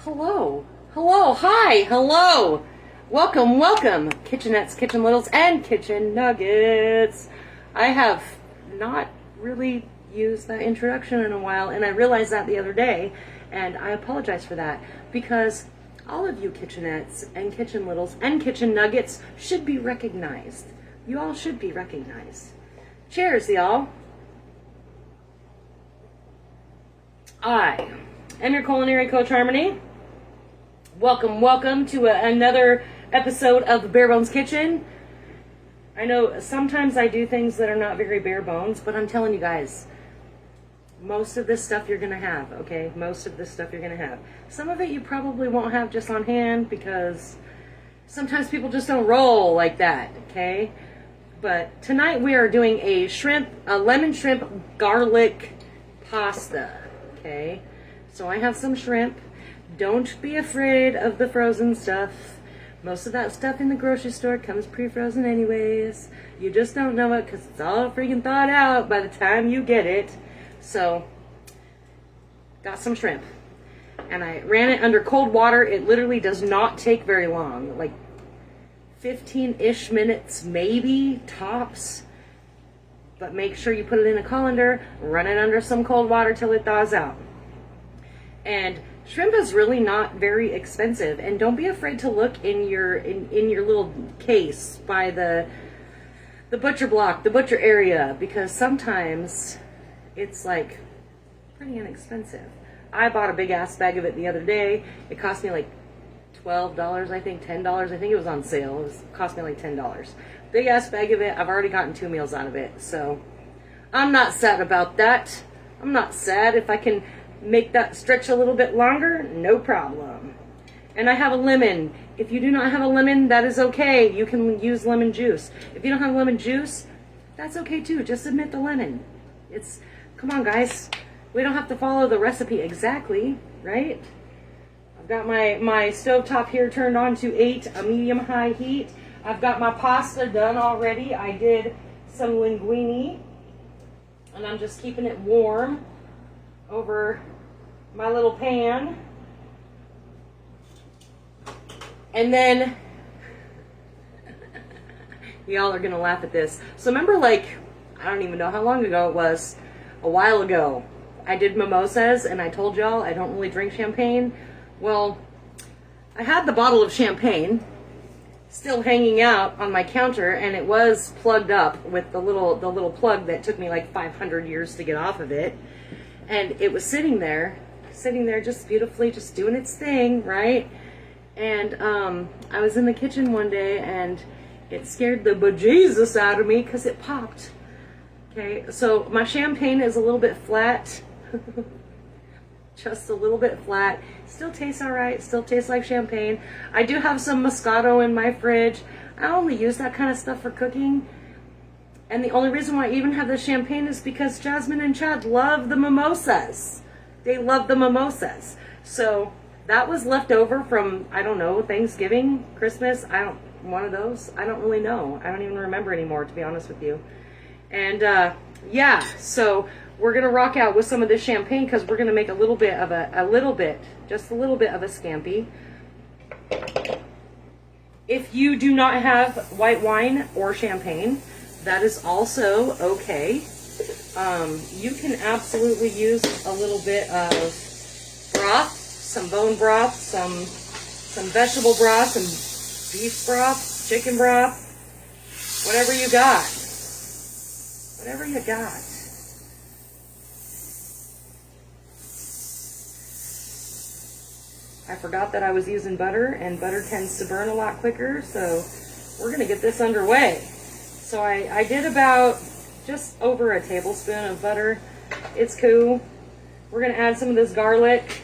Hello. Hello. Hi. Hello. Welcome. Welcome. Kitchenettes, Kitchen Littles, and Kitchen Nuggets. I have not really used that introduction in a while, and I realized that the other day, and I apologize for that, because all of you Kitchenettes and Kitchen Littles and Kitchen Nuggets should be recognized. You all should be recognized. Cheers, y'all. I am your culinary coach, Harmony. Welcome to another episode of Bare Bones Kitchen. I know sometimes I do things that are not very bare bones, but I'm telling you guys, most of this stuff you're going to have, okay? Most of this stuff you're going to have. Some of it you probably won't have just on hand because sometimes people just don't roll like that, okay? But tonight we are doing a lemon shrimp garlic pasta, okay? So I have some shrimp. Don't be afraid of the frozen stuff. Most of that stuff in the grocery store comes pre-frozen anyways. You just don't know it because it's all freaking thawed out by the time you get it. So, got some shrimp. And I ran it under cold water. It literally does not take very long. Like 15-ish minutes, maybe, tops. But make sure you put it in a colander. Run it under some cold water till it thaws out. And shrimp is really not very expensive, and don't be afraid to look in your little case by the butcher block, the butcher area, because sometimes it's like pretty inexpensive. I bought a big ass bag of it the other day. It cost me like $12, I think, $10. I think it was on sale. It cost me like $10. Big ass bag of it. I've already gotten 2 meals out of it, so I'm not sad about that. I'm not sad. If I can make that stretch a little bit longer, no problem. And I have a lemon. If you do not have a lemon, that is okay. You can use lemon juice. If you don't have lemon juice, that's okay too. Just omit the lemon. Come on guys. We don't have to follow the recipe exactly, right? I've got my stovetop here turned on to 8, a medium-high heat. I've got my pasta done already. I did some linguine, and I'm just keeping it warm over my little pan. And then y'all are gonna laugh at this. So remember, like, I don't even know how long ago it was, a while ago, I did mimosas and I told y'all I don't really drink champagne. Well, I had the bottle of champagne still hanging out on my counter, and it was plugged up with the little plug that took me like 500 years to get off of it. And it was sitting there just beautifully, just doing its thing, right? And I was in the kitchen one day, and it scared the bejesus out of me because it popped. Okay, so my champagne is a little bit flat. Just a little bit flat. Still tastes all right, still tastes like champagne. I do have some Moscato in my fridge. I only use that kind of stuff for cooking. And the only reason why I even have the champagne is because Jasmine and Chad love the mimosas. They love the mimosas. So that was left over from, I don't know, Thanksgiving, Christmas. One of those. I don't really know. I don't even remember anymore, to be honest with you. And yeah, so we're gonna rock out with some of this champagne because we're gonna make just a little bit of a scampi. If you do not have white wine or champagne, that is also okay. You can absolutely use a little bit of broth, some bone broth, some vegetable broth, some beef broth, chicken broth, whatever you got. Whatever you got. I forgot that I was using butter, and butter tends to burn a lot quicker, so we're gonna get this underway. So I did about just over a tablespoon of butter. It's cool. We're gonna add some of this garlic,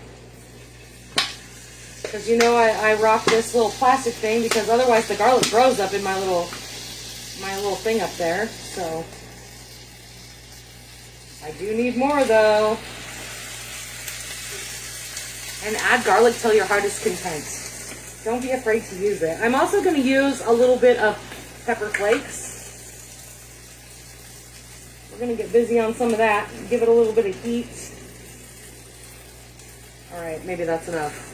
because you know I rock this little plastic thing because otherwise the garlic grows up in my little thing up there. So I do need more though. And add garlic till your heart is content. Don't be afraid to use it. I'm also gonna use a little bit of pepper flakes. We're going to get busy on some of that. Give it a little bit of heat. All right, maybe that's enough.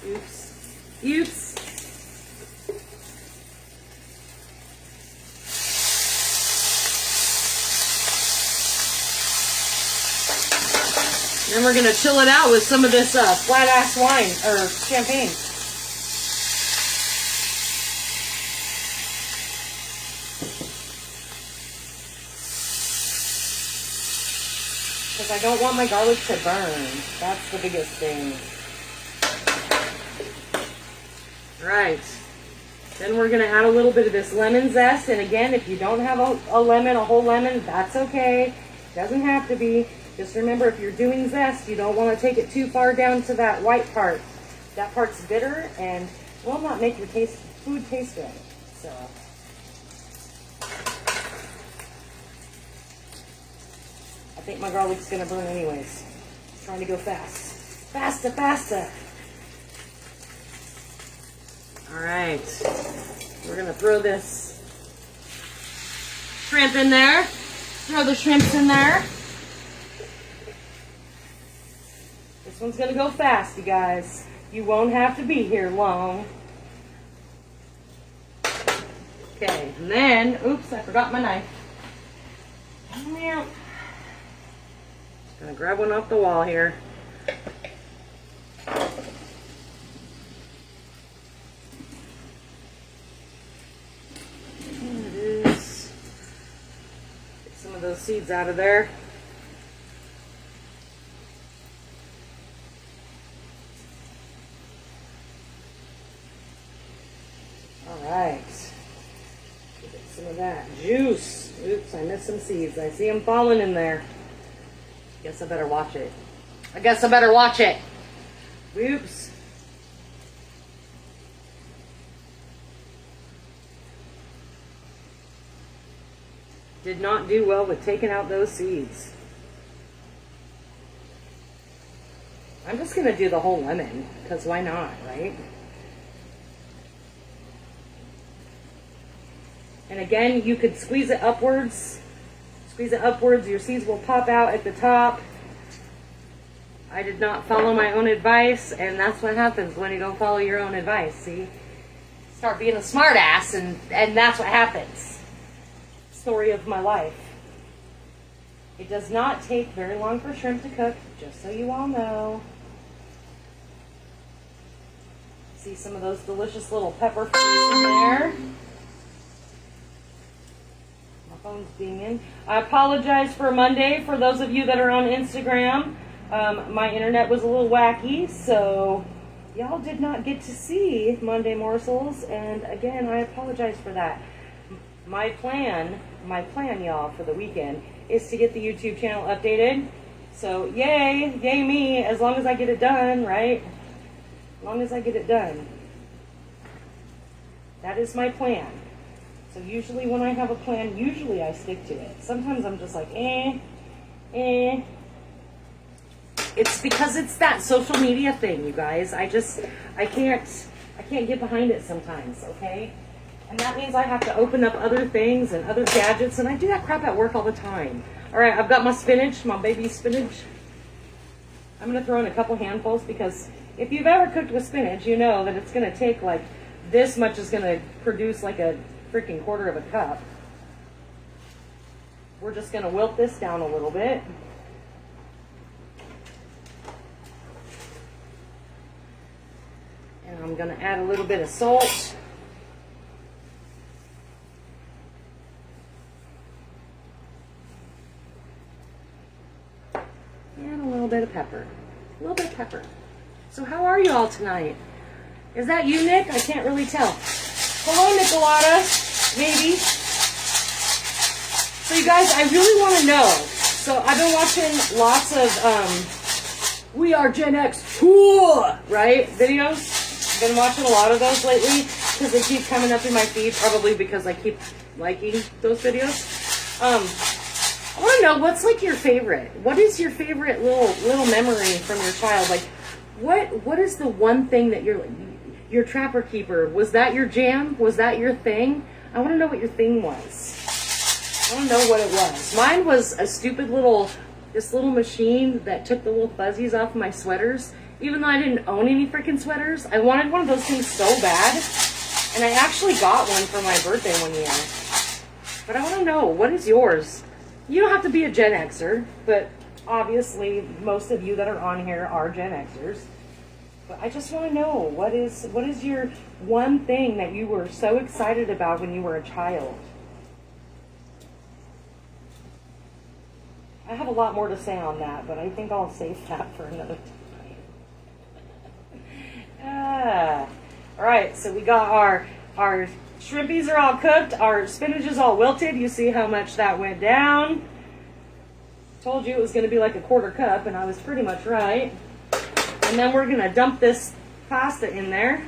Oops. Oops. Then we're going to chill it out with some of this flat ass wine or champagne. Because I don't want my garlic to burn. That's the biggest thing. Right. Then we're going to add a little bit of this lemon zest. And again, if you don't have a lemon, a whole lemon, that's okay. Doesn't have to be. Just remember, if you're doing zest, you don't want to take it too far down to that white part. That part's bitter and will not make your food taste good. So, I think my garlic's going to burn anyways. It's trying to go fast. Faster, faster. All right. We're going to throw this shrimp in there. Throw the shrimps in there. This one's going to go fast, you guys. You won't have to be here long. Okay, and then, oops, I forgot my knife. Just going to grab one off the wall here. There it is. Get some of those seeds out of there. Some of that juice. Oops, I missed some seeds. I see them falling in there. Guess I better watch it. I guess I better watch it. Oops. Did not do well with taking out those seeds. I'm just going to do the whole lemon, because why not, right? And again, you could squeeze it upwards. Squeeze it upwards. Your seeds will pop out at the top. I did not follow my own advice, and that's what happens when you don't follow your own advice, see? Start being a smart ass, and that's what happens. Story of my life. It does not take very long for shrimp to cook, just so you all know. See some of those delicious little pepper flakes in there. Phone's being in. I apologize for Monday for those of you that are on Instagram. My internet was a little wacky, so y'all did not get to see Monday morsels, and again, I apologize for that. My plan, y'all, for the weekend is to get the YouTube channel updated. So yay me, as long as I get it done, right? As long as I get it done. That is my plan. So usually when I have a plan, usually I stick to it. Sometimes I'm just like, It's because it's that social media thing, you guys. I can't get behind it sometimes, okay? And that means I have to open up other things and other gadgets, and I do that crap at work all the time. All right, I've got my spinach, my baby spinach. I'm going to throw in a couple handfuls because if you've ever cooked with spinach, you know that it's going to take like this much is going to produce like a freaking quarter of a cup. We're just going to wilt this down a little bit. And I'm going to add a little bit of salt. And a little bit of pepper. A little bit of pepper. So how are you all tonight? Is that you, Nick? I can't really tell. Hello, Nicolata. Maybe. So you guys, I really want to know. So I've been watching lots of We Are Gen X, right, videos. I've been watching a lot of those lately because they keep coming up in my feed, probably because I keep liking those videos. I want to know, what's like your favorite? What is your favorite little memory from your child? Like, what is the one thing that your Trapper Keeper, was that your jam? Was that your thing? I want to know what your thing was. I want to know what it was. Mine was a stupid little this little machine that took the little fuzzies off my sweaters. Even though I didn't own any freaking sweaters, I wanted one of those things so bad. And I actually got one for my birthday one year. But I want to know, what is yours? You don't have to be a Gen Xer, but obviously most of you that are on here are Gen Xers. But I just want to know, what is your one thing that you were so excited about when you were a child? I have a lot more to say on that, but I think I'll save that for another time. All right, so we got our shrimpies are all cooked. Our spinach is all wilted. You see how much that went down. Told you it was going to be like a quarter cup, and I was pretty much right. And then we're going to dump this pasta in there.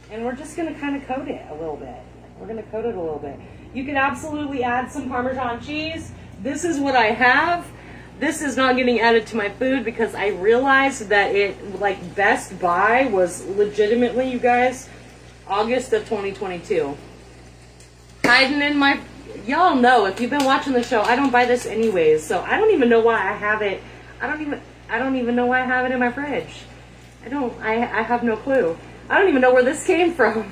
And we're just going to kind of coat it a little bit. We're going to coat it a little bit. You could absolutely add some Parmesan cheese. This is what I have. This is not getting added to my food because I realized that it, like, Best Buy was legitimately, you guys, August of 2022. Hiding in my, y'all know, if you've been watching the show, I don't buy this anyways, so I don't even know why I have it. I don't even know why I have it in my fridge. I have no clue. I don't even know where this came from.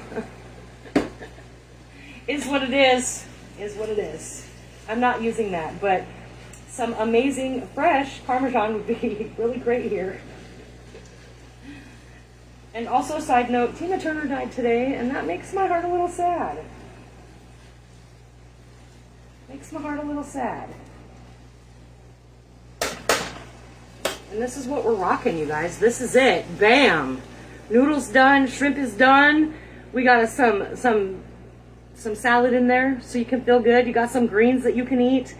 Is what it is. Is what it is. I'm not using that, but some amazing fresh Parmesan would be really great here. And also, side note, Tina Turner died today, and that makes my heart a little sad. Makes my heart a little sad. And this is what we're rocking, you guys. This is it. Bam! Noodles done. Shrimp is done. We got some salad in there so you can feel good. You got some greens that you can eat.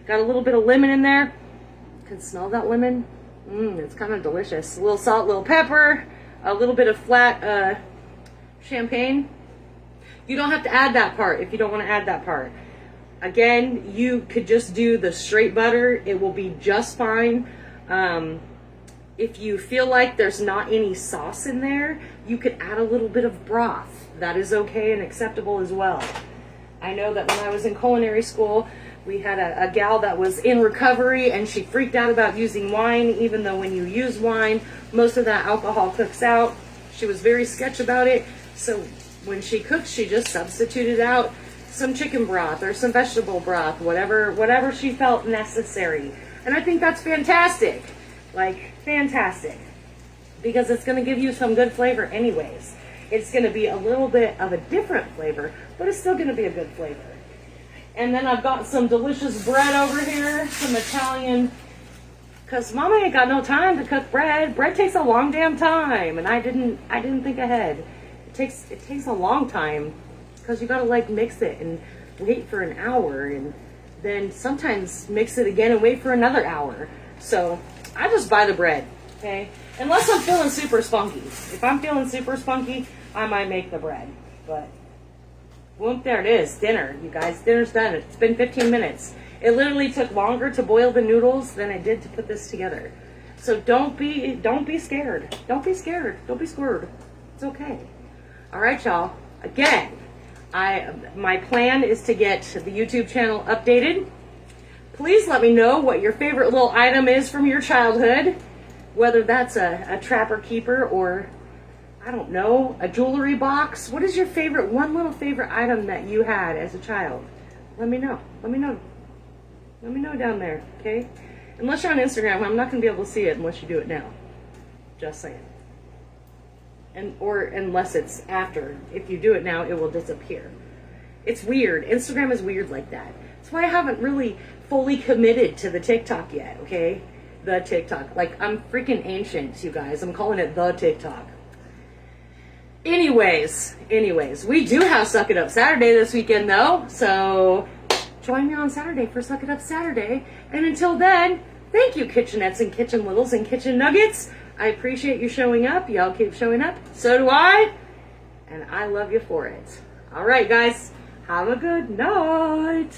Got a little bit of lemon in there. Can smell that lemon. It's kind of delicious. A little salt, a little pepper, a little bit of flat champagne. You don't have to add that part if you don't want to add that part. Again, you could just do the straight butter. It will be just fine. If you feel like there's not any sauce in there, you could add a little bit of broth. That is okay and acceptable as well. I know that when I was in culinary school, we had a gal that was in recovery, and she freaked out about using wine, even though when you use wine, most of that alcohol cooks out. She was very sketch about it. So when she cooked, she just substituted out some chicken broth or some vegetable broth, whatever she felt necessary. And I think that's fantastic. Like, fantastic. Because it's going to give you some good flavor anyways. It's going to be a little bit of a different flavor, but it's still going to be a good flavor. And then I've got some delicious bread over here, some Italian, because Mama ain't got no time to cook bread. Bread takes a long damn time, and I didn't think ahead. It takes a long time, because you got to, like, mix it and wait for an hour, and then sometimes mix it again and wait for another hour. So I just buy the bread, okay? Unless I'm feeling super spunky. If I'm feeling super spunky, I might make the bread. But, whoop, there it is. Dinner, you guys. Dinner's done. It's been 15 minutes. It literally took longer to boil the noodles than it did to put this together. So don't be scared. Don't be scared. Don't be scared. It's okay. All right, y'all. Again, my plan is to get the YouTube channel updated. Please let me know what your favorite little item is from your childhood. Whether that's a Trapper Keeper or, I don't know, a jewelry box. What is your favorite, one little favorite item that you had as a child? Let me know. Let me know. Let me know down there, okay? Unless you're on Instagram, I'm not going to be able to see it unless you do it now. Just saying. Or unless it's after. If you do it now, it will disappear. It's weird. Instagram is weird like that. That's why I haven't really fully committed to the TikTok yet, okay? The TikTok. Like, I'm freaking ancient, you guys. I'm calling it the TikTok. Anyways, we do have Suck It Up Saturday this weekend, though. So, join me on Saturday for Suck It Up Saturday. And until then, thank you, Kitchenettes and Kitchen Littles and Kitchen Nuggets. I appreciate you showing up. Y'all keep showing up. So do I. And I love you for it. All right, guys. Have a good night.